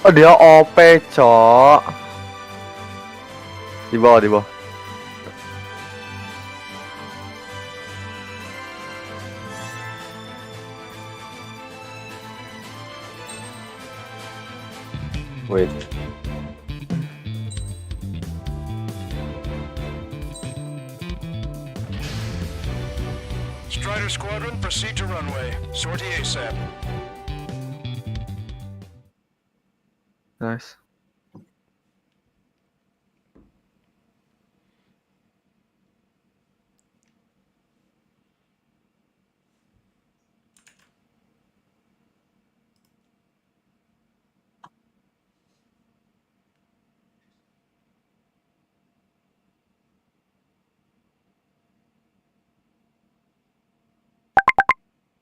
Oh dia OP cok. Di bawah di bawah. Wait. Strider Squadron, proceed to runway. Sortie ASAP. Nice.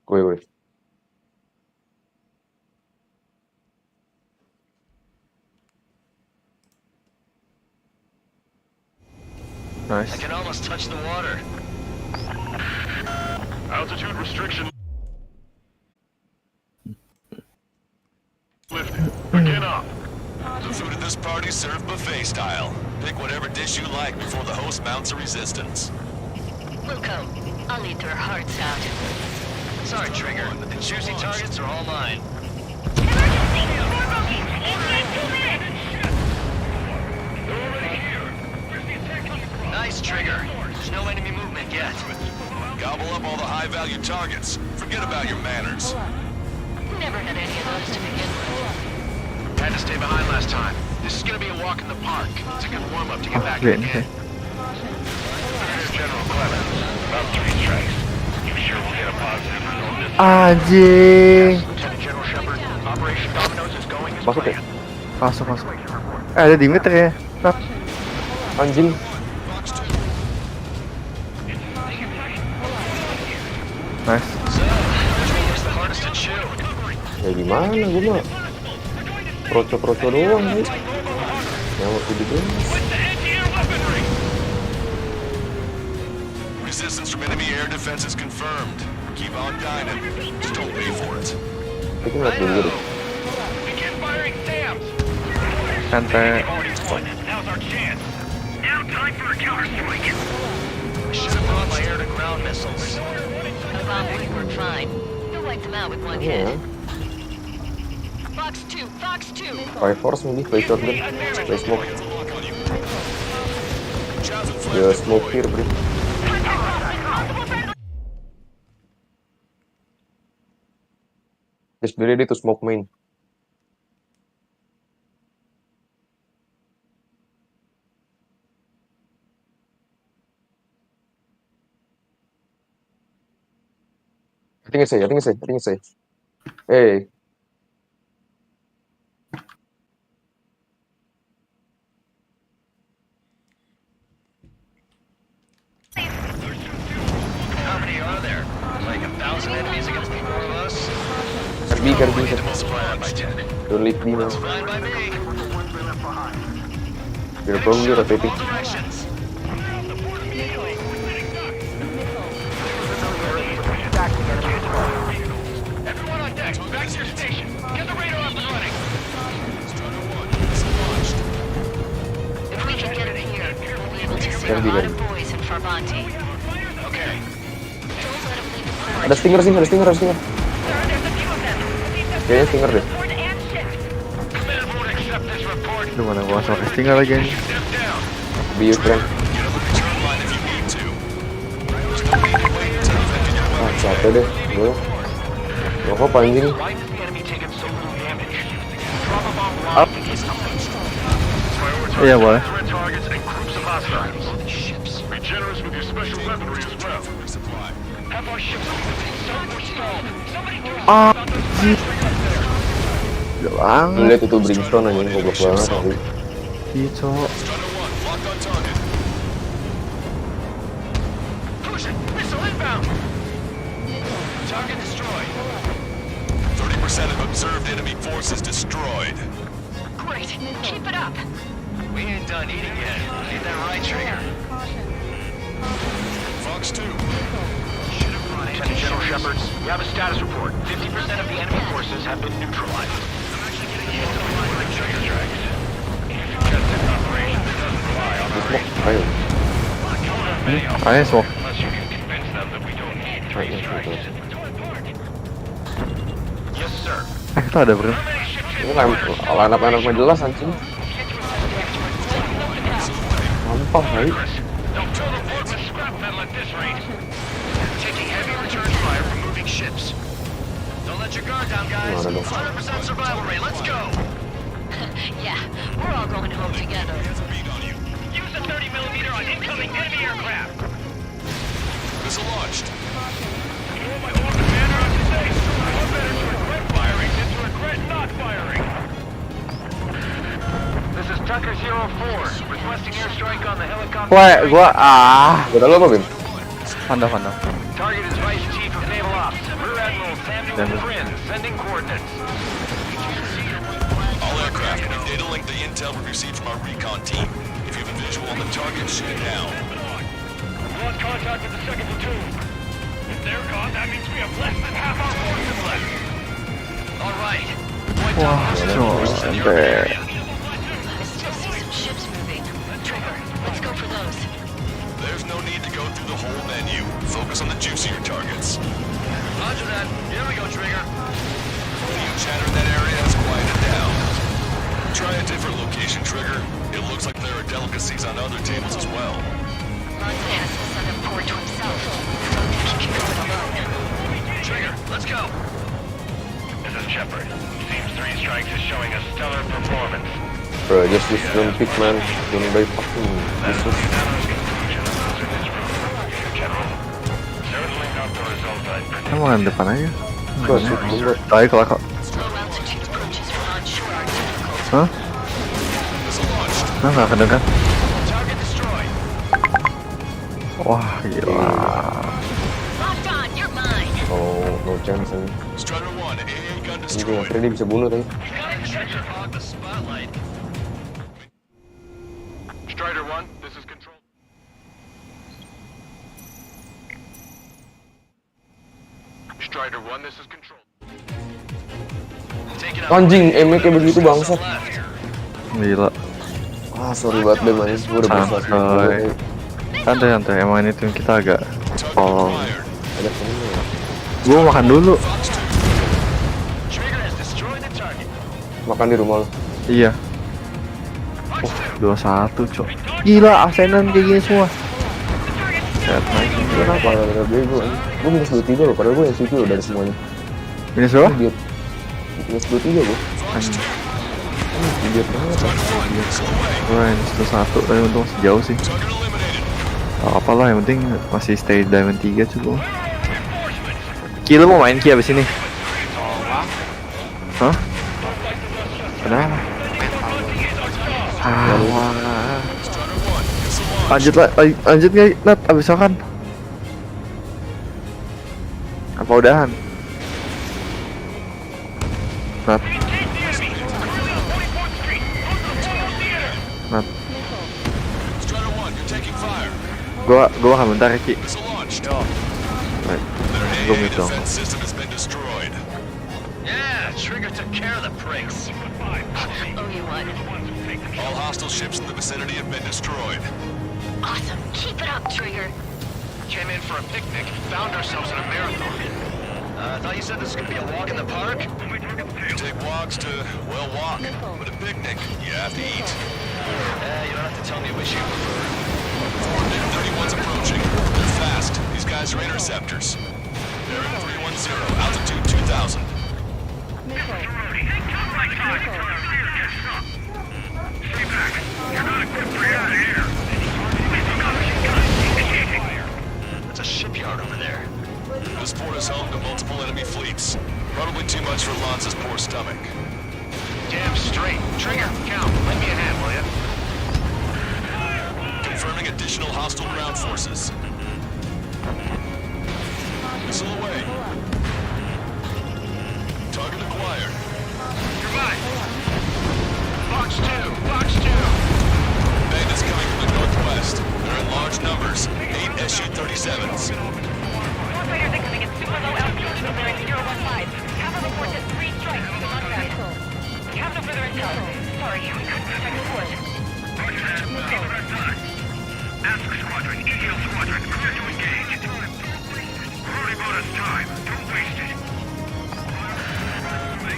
Wait. Nice. I can almost touch the water. Altitude restriction lifted. Begin up. The food at this party served buffet style. Pick whatever dish you like before the host mounts a resistance. Wilco, I'll eat their hearts out. Sorry, Trigger. The juicy targets are all mine. Nice, Trigger. There's no enemy movement yet. Gobble up all the high-value targets. Forget about your manners. Never had any of those to begin with. Had to stay behind last time. This is gonna be a walk in the park. It's a good warm-up to get back in the game. Here's General Clemens. About 3 strikes. You sure we'll get a positive result this time? Anjing. Lieutenant General Shepard, Operation Dominoes is going as Masuk ya? planned. Masuk. Ada Dimitri ya. Nat. Anjing. Nice. It's the hardest to chew. Ya gimana gue mah kroco doang sih. Yang waktu gitu. Resistance from enemy air defense is confirmed. Keep on dining. Just don't pay for it. Itu ngeliat dulu deh. Begin firing SAMs. Santai. Now's our chance. Now time for a counterstrike. I should have brought my air-to-ground missiles. The bomb would work fine. You'll wipe them out with one Iya. hit. Fox 2, Fox 2! Fire Force maybe, play shotgun, play smoke. Ya smoke here bro. Just be ready to smoke main. I think it's safe. Hey. How many are there? Like 1,000 enemies against the 4 of us? Kirby. Multiply that by 10. Don't leave me now. Fine by me. You're probably rotating. All directions. Everyone on deck, back to your station. Get the radar up and running. If we can get it here, we'll be able to save a Kirby, lot of boys in Farbanti. Okay. Don't let them leave the port. Ada stinger. Kayaknya stinger deh. Command won't accept this report. Aduh mana gua langsung tinggal lagi anjing. Step down. Bius keren. Get on the return line if you need to. Just don't need to wait until you've emptied your Ah, weapons. capek deh. Gue. Rokok anjing. Why is the enemy taking so little damage? Drop a bomb rock to get something. Prioritize Iya boleh. threat targets and groups of hostiles. Ships. Be generous with your special weaponry as well. Have our ships sunk or stalled. Somebody do Anjing. Gila Lu banget. liat itu Brimstone anjing, goblok banget tapi. Iya cok. Strider 1, locked on target. Push it! Missile inbound! Target destroyed. 30% of observed enemy forces destroyed. Great, keep it up! We ain't done eating yet. Ain't that right, Trigger? Fox 2. Lieutenant General Shepard, we have a status report. 50% of the enemy forces have been neutralized. I'm actually getting Smoke, ayo. Ayo smoke. Ayo, gitu. Yes, sir. Itu ada bro. Ini line-up jelas anjing. Gampang kali. Don't fill the port with scrap metal at this rate. Taking heavy return fire from moving ships. Don't let your guard down, guys. Mana dong? 100% survival rate. Let's go. Yeah, we're all going home together. Use the 30mm on incoming enemy aircraft. Missile launched. My old commander, I should say, I'm better to regret firing than to regret not firing. This is Tucker 04, requesting airstrike on the helicopter. Wah, gua Gua tahu apa, Bim? Panda. Target is Vice Chief of Naval Ops, Rear Admiral Samuel Damn it. Prin, sending coordinates. All aircraft, we data link the intel we received from our recon team. If you have a visual on the target, shoot it down. Lost contact with the second platoon. If they're gone, that means we have less than half our forces left. All right. Wah, sampai. I still see some ships moving. Trigger, let's go for those. There's no need to go through the whole menu. Focus on the juicier targets. Roger that. Here we go, Trigger. Any chatter in that area has quieted down. Try a different location, Trigger. It looks like there are delicacies on other tables as well. Montana will send a port to himself. Don't keep you going alone. Trigger, let's go. This is Shepard. Seems 3 strikes is showing a stellar performance. Bro, just don't pick, man. Don't buy fucking Jesus. Certainly not the result I'd predicted. Emang yang depan aja. Gua shoot dulu. Tahu kalau kok. Low altitude approaches from onshore are difficult. Hah? Missile launched. Nah, nggak kedengar. Target destroyed. Wah, gila. Locked on, you're mine. Oh, no chance ini. Strider 1, AA gun Ini destroyed. Freddy bisa bunuh tadi. Trigger hog the spotlight. Strider 1, this is control. Strider 1, this is control. Taking out Anjing, aimnya kayak begitu bangsat. left. Gila. Ah, sorry banget deh, manis. Gue udah berusaha Santai. Emang ini tim kita agak Target tolong. acquired. ada temennya ya. Gua makan dulu. Fox 2. Trigger has destroyed the target. Makan di rumah lo. Iya. Fox 2. 21, cok. Gila, Arsenan kayak gini semua. Set lagi. Kenapa? Gara-gara bego. Gue minus 23 loh, padahal gue yang situ loh dari semuanya. Minus berapa? Idiot. Minus 23 gue. Fox 2. Idiot banget. Missile away. Wah, ini 1, tapi untung sejauh sih. Target eliminated. Gak apa lah, yang penting masih stay Diamond 3 cukup. Ki, lu mau main Ki abis ini? Hah? Kenapa? Wah. Strider 1, missile launched. Lanjut nggak, Nat? Abis makan? Apa udahan? Nat. Nat. Strider 1, you're taking fire. Gua makan bentar ya, Ki. Missile launched. Baik. Their Gua AA mute dong. defense system has been destroyed. Yeah, Trigger took care of the pricks. Oh, you won. All hostile ships in the vicinity have been destroyed. Awesome. Keep it up, Trigger. Came in for a picnic, found ourselves in a marathon. I thought you said this was gonna be a walk in the park? You take walks to, well, walk. But a picnic, you have to eat. You don't have to tell me which you prefer. 31's approaching. They're fast. These guys are interceptors. They're in 310, altitude 2000. That's a shipyard over there. This port is home to multiple enemy fleets. Probably too much for Lanza's poor stomach. Damn straight. Trigger, count. Lend me a hand, will ya? Confirming additional hostile ground forces. Missile away. Target acquired. You're mine. Fox 2, Fox 2. Bandits coming from the northwest. They're in large numbers. 8 Su-37s. Warfighters incoming at super low altitude from bearing 015. Kappa reports 3 strikes from the contract. Captain Clear to engage. We're only bought us time. Don't waste it.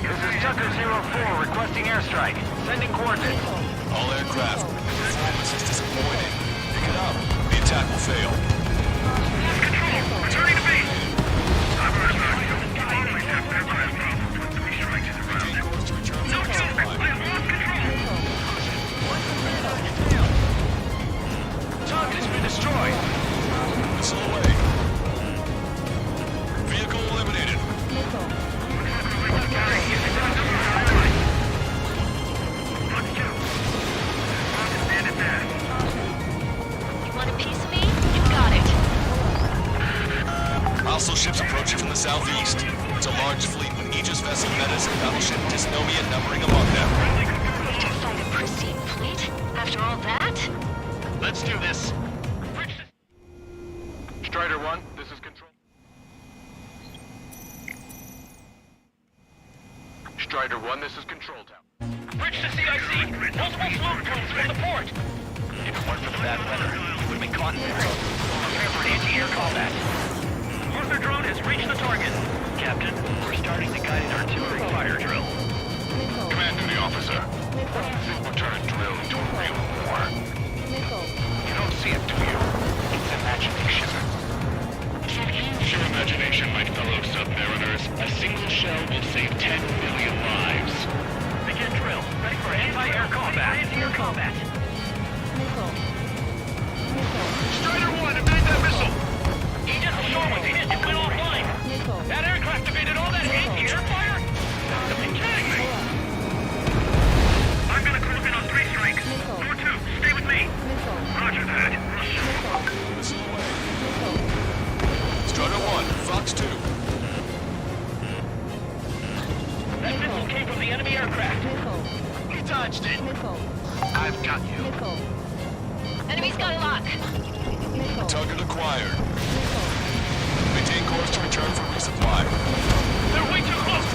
This is Tucker 04 requesting airstrike. Sending coordinates. All aircraft. Performance is disappointing. Pick it up. The attack will fail. Control. Returning to base. Always have aircraft problems with 3 strikes in a row. Maintain course to return No, for I resupply. have lost control. Target has been destroyed. Missile away. Vehicle eliminated. You want a piece of me? You got it. Hostile ships approaching from the southeast. It's a large fleet with Aegis vessel Metis and battleship Dysnomia numbering among them. We just find a pristine fleet? After all that? Let's do this. Strider 1, this is Control. Strider 1, this is Control Tower. Bridge to CIC. Multiple smoke cones from the port. If it weren't for the bad weather, you would have been caught in peril. Prepare for anti-air combat. Arthur drone has reached the target. Captain, we're starting the guided artillery fire drill. Command to the officer. Think we'll turn a drill into a real war. You don't see it, do you? It's imagination. Use your imagination, my fellow submariners. A single shell will save 10 million lives. Begin drill. Ready for anti-air combat. Anti-air combat. Strider 1, evade that missile! Aegis Ashore was hit and went offline. That aircraft evaded all that anti-air fire? You're kidding me! I'm gonna close in on 3 strikes. Number 2, stay with me. Roger that. Missile away. Strider 1, Fox 2. That missile came from the enemy aircraft. We dodged it. I've got you. Enemy's got a lock. Target acquired. Maintain course to return for resupply. They're way too close.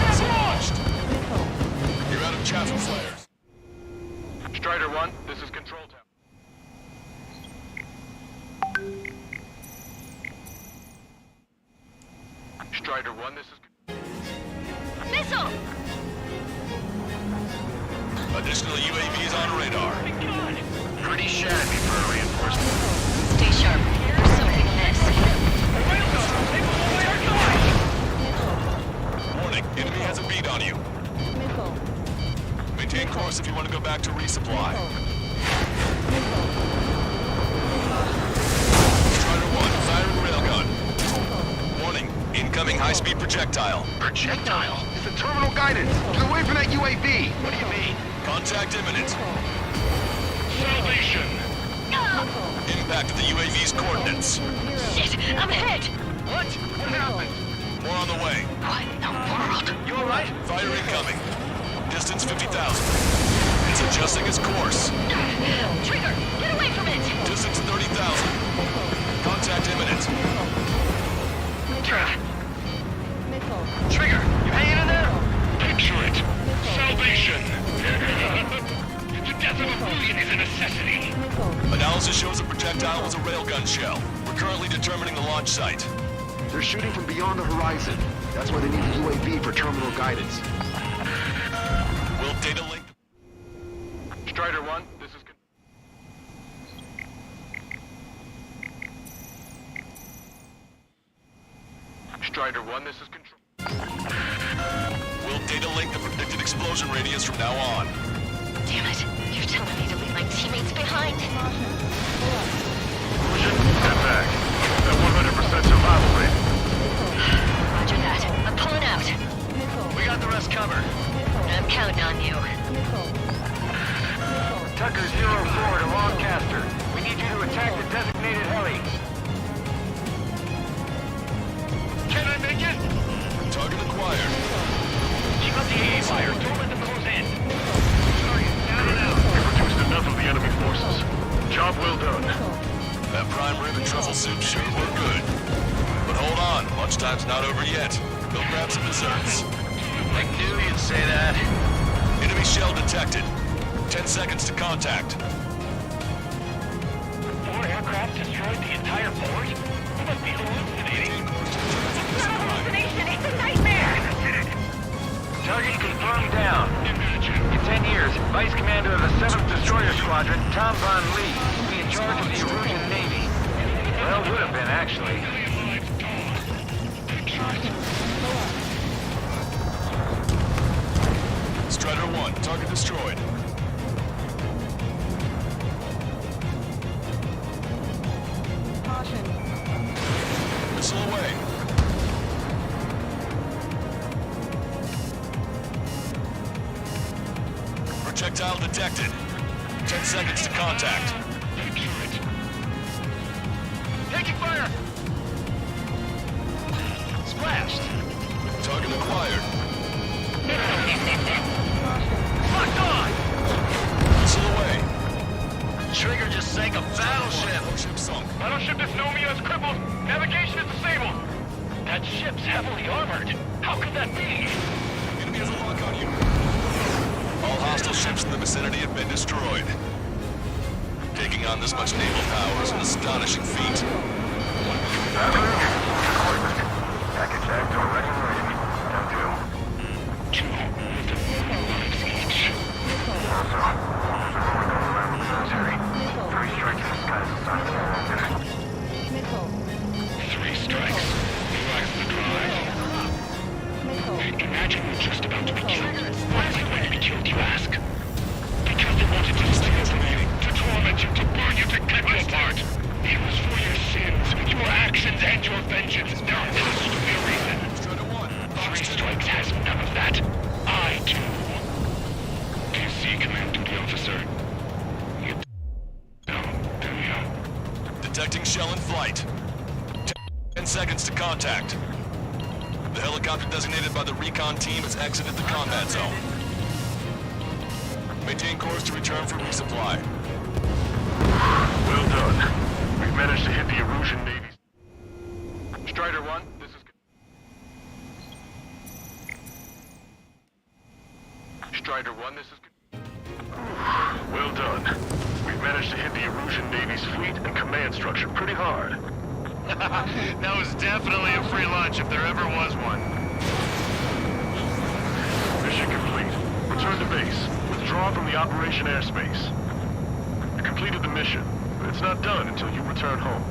Missile launched. You're out of chaffle flares. Strider 1, this is Control Tower. Strider 1, this is... Missile! Additional UAVs on radar. Pretty shabby for a reinforcement. Stay sharp. Something miss. Warning, enemy has a bead on you. Maintain course if you want to go back to resupply. Strider 1, firing railgun. Warning, incoming high-speed projectile. Projectile? It's a terminal guidance. Get away from that UAV. What do you mean? Contact imminent. Salvation. Impact of the UAV's coordinates. Shit! I'm hit! What? What happened? More on the way. What in the world? You alright? Fire incoming. Distance 50,000. It's adjusting its course. Trigger! Get away from it! Distance 30,000. Contact imminent. Trigger, you hanging in there? Picture it. Salvation. The death of a million is a necessity. Analysis shows the projectile was a railgun shell. We're currently determining the launch site. They're shooting from beyond the horizon. That's why they need a UAV for terminal guidance. Will data link... Strider 1, this is... Strider 1, this is Control. Will data link the predicted explosion radius from now on. Damn it. You're telling me to leave my teammates behind. Step back. That 100% survival rate. Roger that. I'm pulling out. We got the rest covered. I'm counting on you. Tucker 04 to Lancaster. We need you to attack the designated heli. Can I make it? Target acquired. Keep up the AA fire. Don't let them close in. Target down and out. We reduced enough of the enemy forces. Job well done. That prime rib and truffle soup sure were good. But hold on, lunchtime's not over yet. Go grab some desserts. I knew you'd say that. Enemy shell detected. 10 seconds to contact. 4 aircraft aircraft destroyed the entire port? You must be hallucinating. It's not a hallucination, It's a nightmare! Target confirmed down. In 10 years, Vice Commander of the 7th Destroyer Squadron, Tom Von Lee, will be in charge of the Erusian Navy. Well, would have been, actually. Strider 1, target destroyed. Missile away. Projectile detected. 10 seconds to contact. Taking fire! Splashed! Target acquired. Locked on! Missile away. Trigger just sank a battleship! Ship sunk. Battleship Dysnomia is crippled. Navigation is disabled. That ship's heavily armored. How could that be? Enemy has a lock on you. All hostile ships in the vicinity have been destroyed. Taking on this much naval power is an astonishing feat. Package X already ready. Three strikes. Relax the drive. Imagine we're just about to be killed. Why am I going to be killed, you ask? Because they wanted to steal from you, to torment you, to burn you, to cut you apart. It was for your sins, your actions, and your vengeance. There has to be a reason. Strider 1. Three strikes has none of that. I do. Do you see, Command Duty Officer? You don't, do you? Detecting shell in flight. 10 seconds to contact. The helicopter designated by the recon team has exited the combat zone. Maintain course to return for resupply. Well done. We've managed to hit the Erusian Navy. Strider 1, this is... Strider 1, this is... Well done. We've managed to hit the Erusian Navy's fleet and command structure pretty hard. That was definitely a free lunch if there ever was one. Mission complete. Return to base. Withdraw from the operation airspace. You completed the mission, but it's not done until you return home.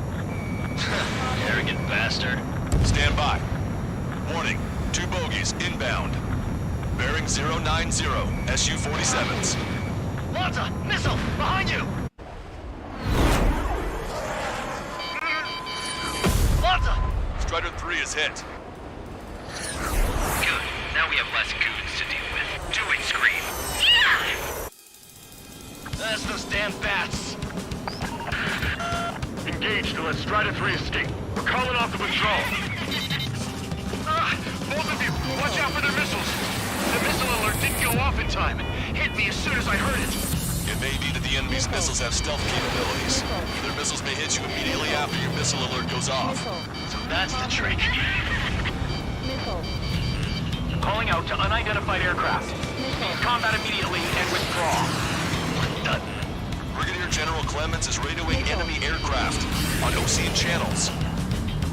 Arrogant bastard. Stand by. Warning. 2 bogies inbound. Bearing 090, Su-47s. Lanza! Missile! Behind you! Lanza! Strider 3 is hit. Good. Now we have less goons to deal with. Do it, Scream. That's those damn bats! Engage to let Strider 3 escape. We're calling off the withdrawal. Both of you, watch out for their missiles. The missile alert didn't go off in time. Hit me as soon as I heard it. It may be that the enemy's missiles have stealth capabilities. Their missiles may hit you immediately after your missile alert goes off. So that's the trick. Calling out to unidentified aircraft. Cease combat immediately and withdraw. Done. Brigadier General Clemens is radioing enemy aircraft on Ocean channels.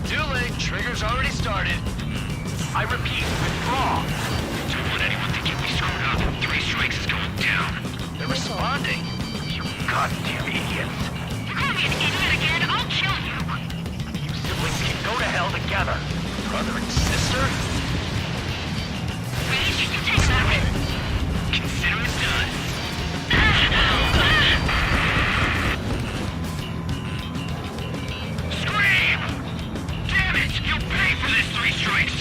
Too late. Trigger's already started. I repeat, withdraw. Don't let anyone think you'll be screwed up. 3 strikes is going down. They're responding. You goddamn idiots. You call me an idiot again, I'll kill you! You siblings can go to hell together. Brother and sister? Reese, you take that away. Consider it done. Scream! Damn it! You'll pay for this 3 strikes!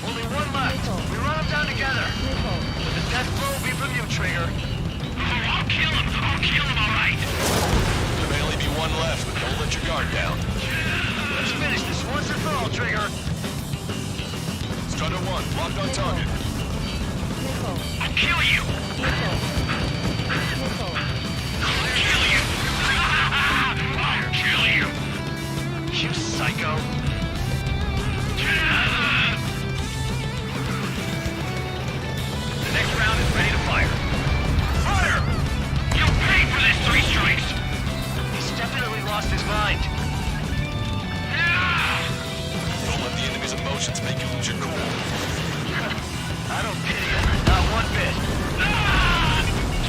Only one left. We run them down together. But the death blow will be from you, Trigger. Oh, I'll kill him! I'll kill him, all right! There may only be one left, but don't let your guard down. Let's finish this once and for all, Trigger. Strider 1, locked on target. I'll kill you! I'll kill you! I'll kill you! You psycho. The next round is ready to fire. Fire! You'll pay for this 3 strikes! He's definitely lost his mind. Keep your cool. I don't pity you, not one bit.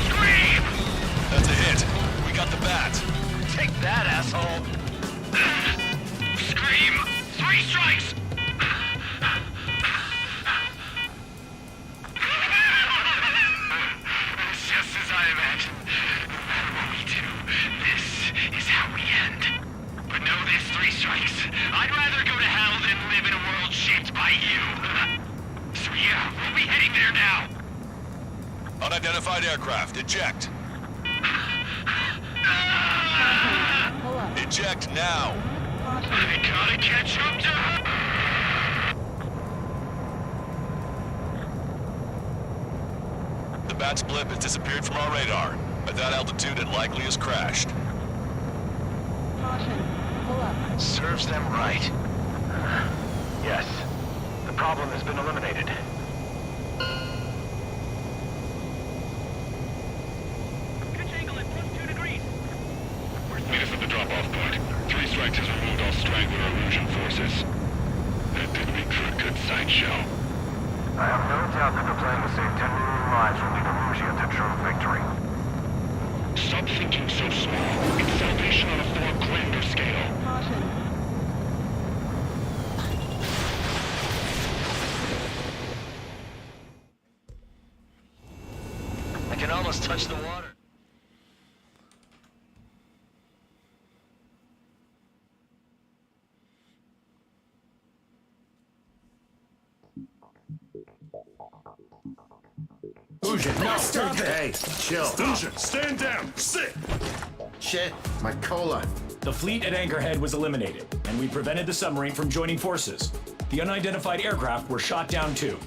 Scream! That's a hit. We got the bat. Take that, asshole! Scream! 3 strikes! Just as I imagined. No matter what we do, this is how we end. But know this, 3 strikes. I'd rather go to hell than live in a world shaped by you. So yeah, we'll be heading there now. Unidentified aircraft, eject. Eject now. I gotta catch up to her. The bat's blip has disappeared from our radar. At that altitude, it likely has crashed. Serves them right. Yes. The problem has been eliminated. Pitch angle at +2 degrees. Meet us at the drop-off point. 3 strikes has removed all Strangler illusion forces. That did make for a good sideshow. I have no doubt that the plan will save 10 million lives will lead Illusia to true victory. Stop thinking so small. It's salvation on a far grander scale. I can almost touch the water. Hey, chill. Illusion, stand down! Sit! Shit, my cola. The fleet at Anchorhead was eliminated, and we prevented the submarine from joining forces. The unidentified aircraft were shot down too.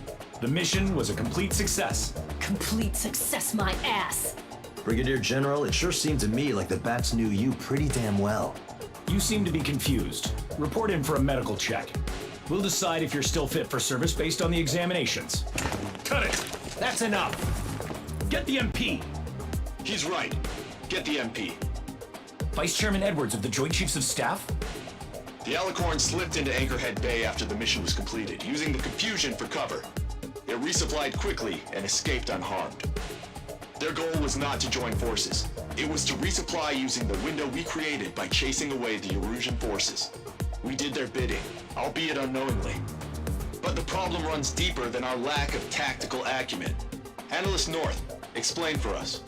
The mission was a complete success. Complete success, my ass. Brigadier General, it sure seemed to me like the bats knew you pretty damn well. You seem to be confused. Report in for a medical check. We'll decide if you're still fit for service based on the examinations. Cut it! That's enough. Get the MP. He's right. Get the MP. Vice Chairman Edwards of the Joint Chiefs of Staff? The Alicorn slipped into Anchorhead Bay after the mission was completed, using the confusion for cover. It resupplied quickly and escaped unharmed. Their goal was not to join forces. It was to resupply using the window we created by chasing away the Erusian forces. We did their bidding, albeit unknowingly. But the problem runs deeper than our lack of tactical acumen. Analyst North, explain for us.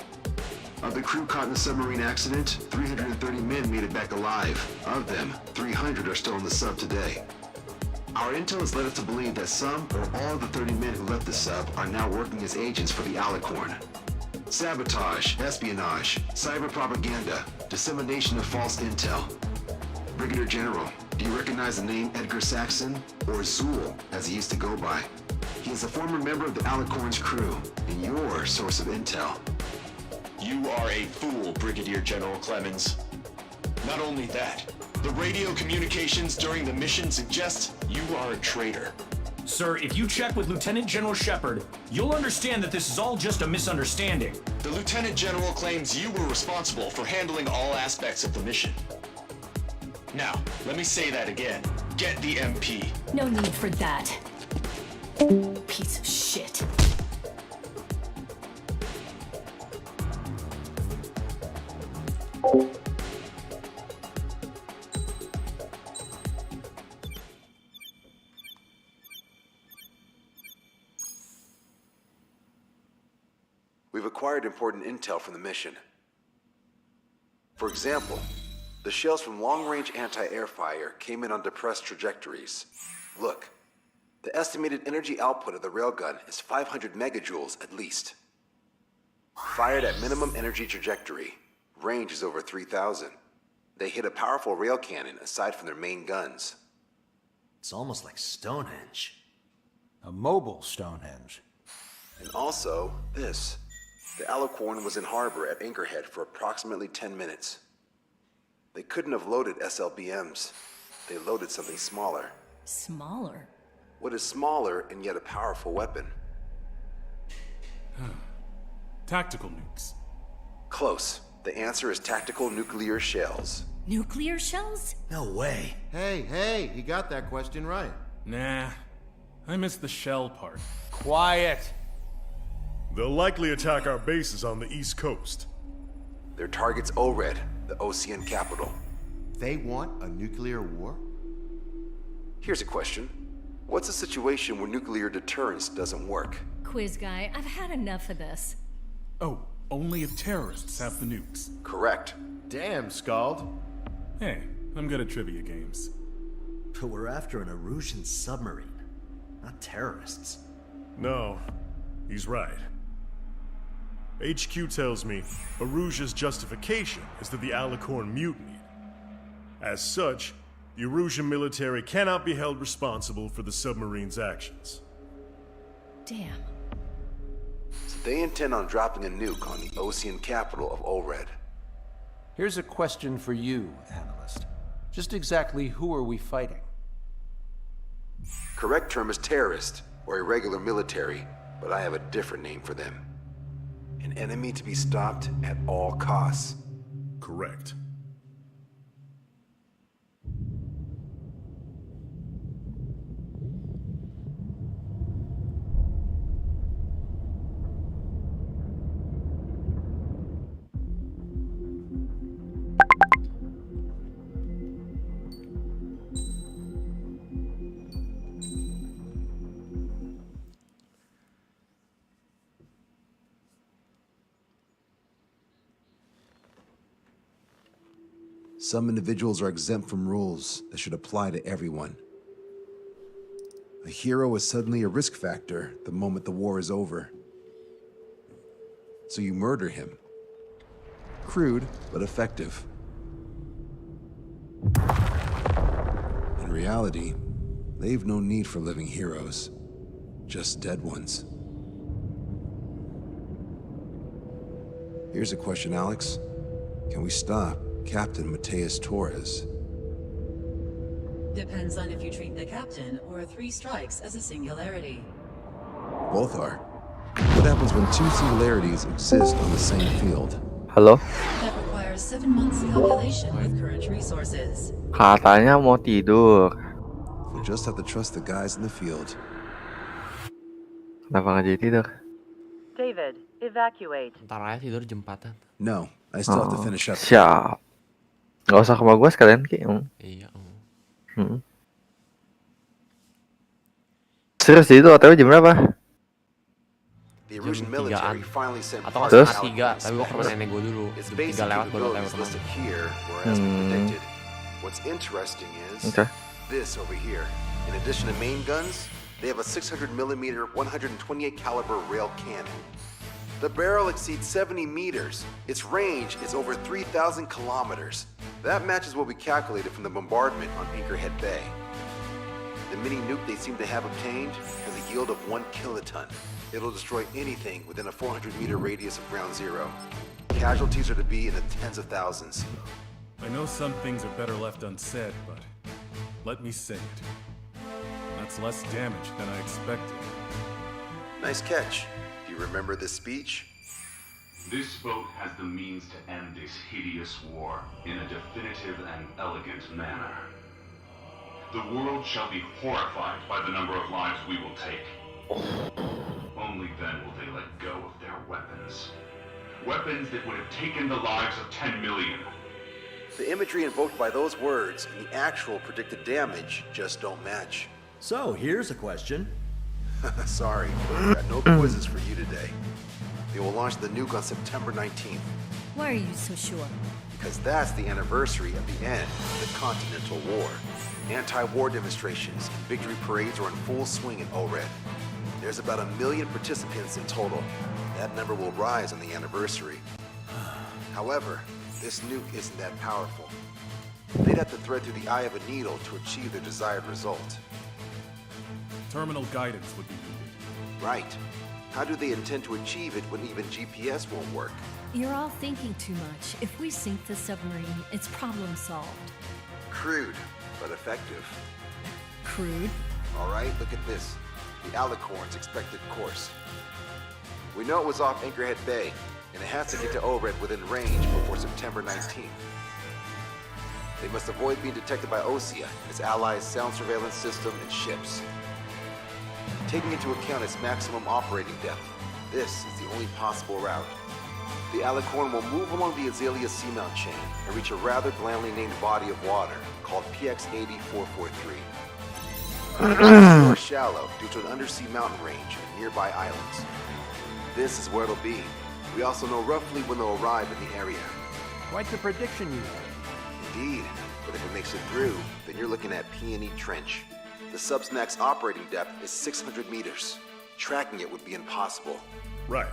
Of the crew caught in the submarine accident, 330 men made it back alive. Of them, 300 are still in the sub today. Our intel has led us to believe that some or all of the 30 men who left the sub are now working as agents for the Alicorn. Sabotage, espionage, cyber propaganda, dissemination of false intel. Brigadier General, do you recognize the name Edgar Saxon, or Zool, as he used to go by? He is a former member of the Alicorn's crew, and your source of intel. You are a fool, Brigadier General Clemens. Not only that, the radio communications during the mission suggest you are a traitor. Sir, if you check with Lieutenant General Shepard, you'll understand that this is all just a misunderstanding. The Lieutenant General claims you were responsible for handling all aspects of the mission. Now, let me say that again. Get the MP. No need for that. Piece of shit. We've acquired important intel from the mission. For example, the shells from long-range anti-air fire came in on depressed trajectories. Look, the estimated energy output of the railgun is 500 megajoules at least. Fired at minimum energy trajectory, range is over 3,000. They hit a powerful rail cannon aside from their main guns. It's almost like Stonehenge. A mobile Stonehenge. And also, this. The Alicorn was in harbor at Anchorhead for approximately 10 minutes. They couldn't have loaded SLBMs. They loaded something smaller. Smaller? What is smaller and yet a powerful weapon? Tactical nukes. Close. The answer is tactical nuclear shells. Nuclear shells? No way. Hey, he got that question right. Nah. I missed the shell part. Quiet! They'll likely attack our bases on the East Coast. Their target's ORED, the Ocean capital. They want a nuclear war? Here's a question. What's a situation where nuclear deterrence doesn't work? Quiz guy, I've had enough of this. Oh, only if terrorists have the nukes. Correct. Damn, Scald. Hey, I'm good at trivia games. But we're after an Erusian submarine, not terrorists. No, he's right. HQ tells me Erusia's justification is that the Alicorn mutinied. As such, the Erusian military cannot be held responsible for the submarine's actions. Damn. So they intend on dropping a nuke on the Ocean capital of ORED. Here's a question for you, analyst. Just exactly who are we fighting? Correct term is terrorist, or irregular military, but I have a different name for them. An enemy to be stopped at all costs. Correct. Some individuals are exempt from rules that should apply to everyone. A hero is suddenly a risk factor the moment the war is over. So you murder him. Crude, but effective. In reality, they've no need for living heroes, just dead ones. Here's a question, Alex. Can we stop Captain Mateus Torres? Depends on if you treat the captain or 3 strikes as a singularity. Both are. What happens when 2 singularities exist on the same field? Halo? That requires 7 months calculation with current resources. Katanya mau tidur. We'll just have to trust the guys in the field. Kenapa nggak jadi tidur? David, evacuate. Ntar aja tidur jam 4-an. No, I still have to finish up. Siap. Gak usah ke rumah gue sekalian, Ki. Iya. Serius itu OTW jam berapa? The Erusian military finally sent atau nggak Terus? setengah 3, tapi gue ke rumah nenek gue dulu. Its Jam base 3 lewat baru capability lewat is rumah. listed here, whereas we predicted. What's interesting is this over here. In addition to main guns, they have a 600mm 128 caliber rail cannon. The barrel exceeds 70 meters. Its range is over 3,000 kilometers. That matches what we calculated from the bombardment on Anchorhead Bay. The mini nuke they seem to have obtained has a yield of 1 kiloton. It'll destroy anything within a 400-meter radius of ground zero. Casualties are to be in the tens of thousands. I know some things are better left unsaid, but let me say it. That's less damage than I expected. Nice catch. Do you remember this speech? This vote has the means to end this hideous war in a definitive and elegant manner. The world shall be horrified by the number of lives we will take. Only then will they let go of their weapons. Weapons that would have taken the lives of 10 million. The imagery invoked by those words and the actual predicted damage just don't match. So, here's a question. Sorry, I've got no quizzes for you today. They will launch the nuke on September 19th. Why are you so sure? Because that's the anniversary of the end of the Continental War. Anti-war demonstrations and victory parades are in full swing in ORED. There's about 1 million participants in total. That number will rise on the anniversary. However, this nuke isn't that powerful. They'd have to thread through the eye of a needle to achieve their desired result. Terminal guidance would be needed. Right. How do they intend to achieve it when even GPS won't work? You're all thinking too much. If we sink the submarine, it's problem solved. Crude, but effective. Crude? All right, look at this. The Alicorn's expected course. We know it was off Anchorhead Bay, and it has to get to ORED within range before September 19th. They must avoid being detected by OSEA and its allies' sound surveillance system and ships. taking into account its maximum operating depth. This is the only possible route. The Alicorn will move along the Azalea Seamount chain and reach a rather blandly named body of water called PX-8443. It's more shallow due to an undersea mountain range and nearby islands. This is where it'll be. We also know roughly when they'll arrive in the area. Quite the prediction you have. Indeed, but if it makes it through, then you're looking at Peony Trench. The sub's max operating depth is 600 meters. Tracking it would be impossible. Right.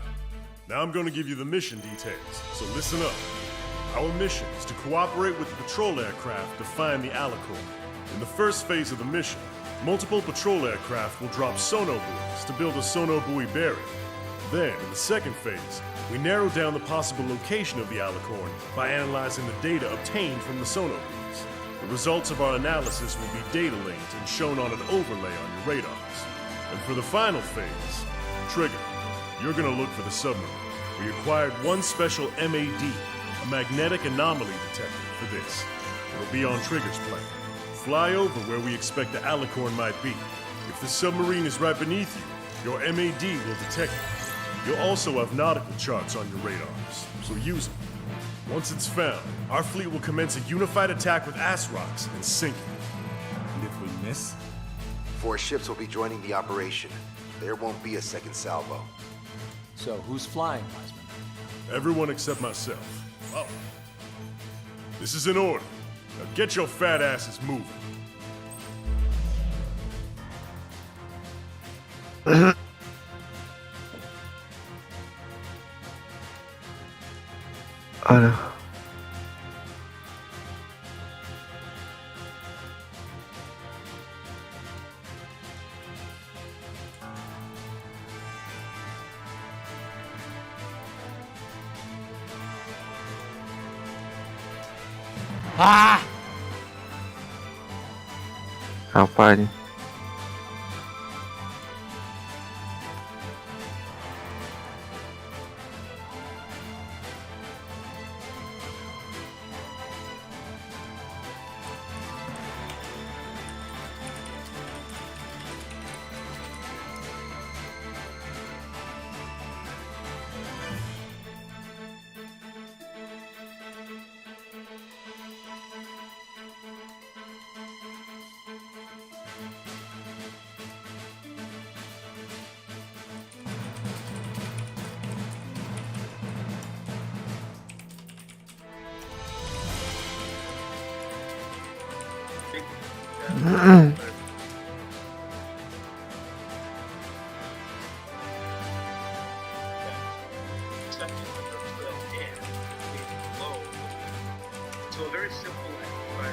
Now I'm going to give you the mission details, so listen up. Our mission is to cooperate with the patrol aircraft to find the Alicorn. In the first phase of the mission, multiple patrol aircraft will drop sonobuoys to build a sonobuoy barrier. Then, in the second phase, we narrow down the possible location of the Alicorn by analyzing the data obtained from the sonobuoys. The results of our analysis will be data linked and shown on an overlay on your radars. And for the final phase, Trigger, you're gonna look for the submarine. We acquired one special MAD, a magnetic anomaly detector, for this. It'll be on Trigger's plane. Fly over where we expect the Alicorn might be. If the submarine is right beneath you, your MAD will detect it. You'll also have nautical charts on your radars, so use them. Once it's found, our fleet will commence a unified attack with ASROCs and sink it. And if we miss? 4 ships will be joining the operation. There won't be a second salvo. So, who's flying, Wiseman? Everyone except myself. Oh. This is in order. Now get your fat asses moving. Aduh. Ah! Apa ini? So a very simple exercise